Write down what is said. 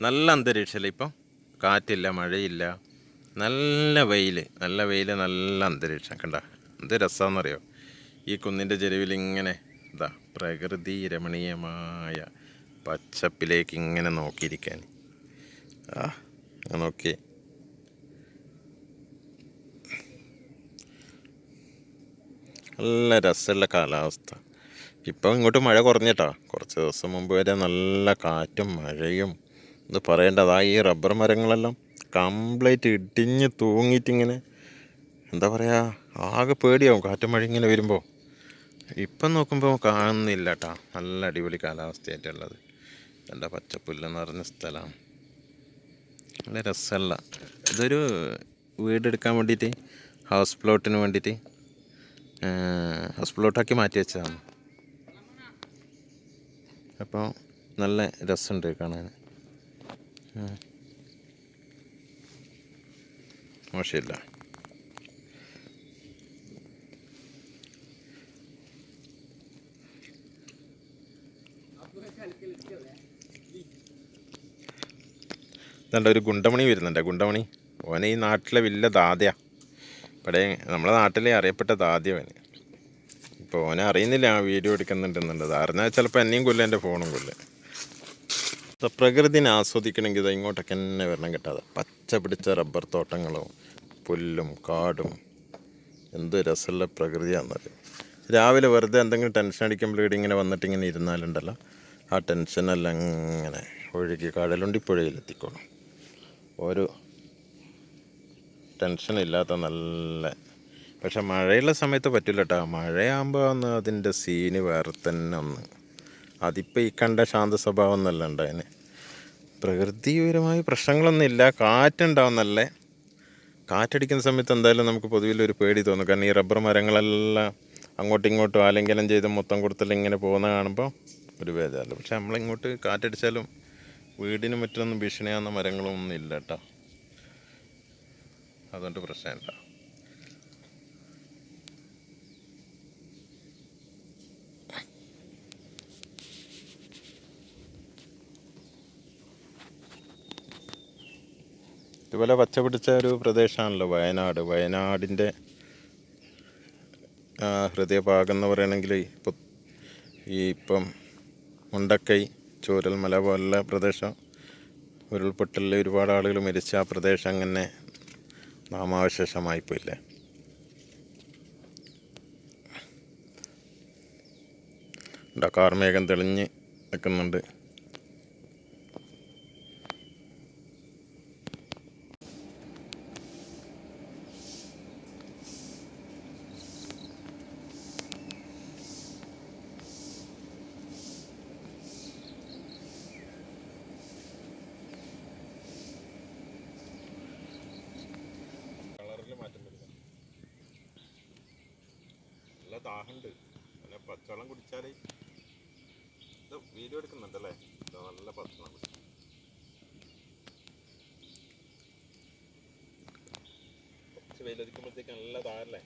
നല്ല അന്തരീക്ഷമല്ലേ ഇപ്പം. കാറ്റില്ല, മഴയില്ല, നല്ല വെയിൽ, നല്ല അന്തരീക്ഷം. കണ്ട എന്ത് രസമാണെന്നറിയോ ഈ കുന്നിൻ്റെ ചെരുവിൽ ഇങ്ങനെ ഇതാ പ്രകൃതി രമണീയമായ പച്ചപ്പിലേക്ക് ഇങ്ങനെ നോക്കിയിരിക്കാൻ. നോക്കി നല്ല രസമുള്ള കാലാവസ്ഥ. ഇപ്പം ഇങ്ങോട്ട് മഴ കുറഞ്ഞിട്ടാ. കുറച്ച് ദിവസം മുമ്പ് വരെ നല്ല കാറ്റും മഴയും ഇത് പറയേണ്ടതാ. ഈ റബ്ബർ മരങ്ങളെല്ലാം കംപ്ലീറ്റ് ഇടിഞ്ഞ് തൂങ്ങിയിട്ടിങ്ങനെ എന്താ പറയുക, ആകെ പേടിയാവും കാറ്റും മഴ ഇങ്ങനെ വരുമ്പോൾ. ഇപ്പം നോക്കുമ്പോൾ കാണുന്നില്ല കേട്ടാ. നല്ല അടിപൊളി കാലാവസ്ഥയായിട്ടുള്ളത്. എന്താ പച്ചപ്പുല്ലെന്ന് പറഞ്ഞ സ്ഥലമാണ്. നല്ല രസമല്ല. ഇതൊരു വീടെടുക്കാൻ വേണ്ടിയിട്ട്, ഹൗസ് പ്ലോട്ടിന് വേണ്ടിയിട്ട് ഹൗസ് പ്ലോട്ടാക്കി മാറ്റി വെച്ചതാണ്. അപ്പോൾ നല്ല രസമുണ്ട് കാണാൻ. മോശമില്ല. ഇതുണ്ട് ഒരു ഗുണ്ടമണി വരുന്നുണ്ട്. ഗുണ്ടമണി ഓനെ ഈ നാട്ടിലെ വലിയ ദാതയാണ്. ഇവിടെ നമ്മളെ നാട്ടിലെ അറിയപ്പെട്ട ദാദ്യവന്. ഇപ്പോൾ ഓനെ അറിയുന്നില്ല ആ വീഡിയോ എടുക്കുന്നുണ്ടെന്നുള്ളത്. അറിഞ്ഞാൽ ചിലപ്പോൾ എന്നെയും കൊല്ലും, എൻ്റെ ഫോണും കൊല്ലും. പ്രകൃതിനെ ആസ്വദിക്കണമെങ്കിൽ ഇത് ഇങ്ങോട്ടൊക്കെ തന്നെ വരണം കിട്ടാതെ. പച്ച പിടിച്ച റബ്ബർ തോട്ടങ്ങളും പുല്ലും കാടും എന്ത് രസമുള്ള പ്രകൃതിയാണെന്നറിയും. രാവിലെ വെറുതെ എന്തെങ്കിലും ടെൻഷൻ അടിക്കുമ്പോൾ ഇവിടെ ഇങ്ങനെ വന്നിട്ട് ഇങ്ങനെ ഇരുന്നാലുണ്ടല്ലോ, ആ ടെൻഷനെല്ലാം ഇങ്ങനെ ഒഴുകി കടലുണ്ടി പുഴയിലെത്തിക്കോളും. ഒരു ടെൻഷനില്ലാത്ത നല്ല. പക്ഷെ മഴയുള്ള സമയത്ത് പറ്റില്ല കേട്ടോ. മഴയാകുമ്പോൾ ഒന്ന് അതിൻ്റെ സീന് വേറെ തന്നെ ഒന്ന്. അതിപ്പോൾ ഈ കണ്ട ശാന്ത സ്വഭാവം എന്നല്ല ഉണ്ടായതിന്. പ്രകൃതിപരമായ പ്രശ്നങ്ങളൊന്നും ഇല്ല. കാറ്റുണ്ടാവുന്നല്ലേ. കാറ്റടിക്കുന്ന സമയത്ത് എന്തായാലും നമുക്ക് പൊതുവിലൊരു പേടി തോന്നും. കാരണം ഈ റബ്ബർ മരങ്ങളെല്ലാം അങ്ങോട്ടും ഇങ്ങോട്ടും ആലിംഗനം ചെയ്ത് മൊത്തം കൊടുത്തില്ല ഇങ്ങനെ പോകുന്ന കാണുമ്പോൾ ഒരു ബേജാറില്ല. പക്ഷെ നമ്മളിങ്ങോട്ട് കാറ്റടിച്ചാലും വീടിന് മറ്റൊന്നും ഭീഷണിയാവുന്ന മരങ്ങളൊന്നും ഇല്ല കേട്ടോ. അതുകൊണ്ട് പ്രശ്നമില്ല. ഇതുപോലെ പച്ച പിടിച്ച ഒരു പ്രദേശമാണല്ലോ വയനാട്. വയനാടിൻ്റെ ഹൃദയഭാഗം എന്ന് പറയുകയാണെങ്കിൽ ഇപ്പം മുണ്ടക്കൈ, ചൂരൽമല പോലുള്ള പ്രദേശം, ഉരുൾപൊട്ടലിൽ ഒരുപാട് ആളുകൾ മരിച്ച ആ പ്രദേശം അങ്ങനെ നാമാവശേഷമായിപ്പോയില്ലേ. കാർമേഘം തെളിഞ്ഞ് നിൽക്കുന്നുണ്ട്. കളറിൽ മാറ്റം വരില്ല. നല്ല ദാഹമുണ്ട്. പിന്നെ പച്ചവെള്ളം കുടിച്ചാൽ ഇത് വീഡിയോ എടുക്കുന്നുണ്ടല്ലേ. നല്ല പച്ചവെള്ളം കുറച്ച് വെയിലൊരിക്കുമ്പോഴത്തേക്ക് നല്ല ദാഹമല്ലേ.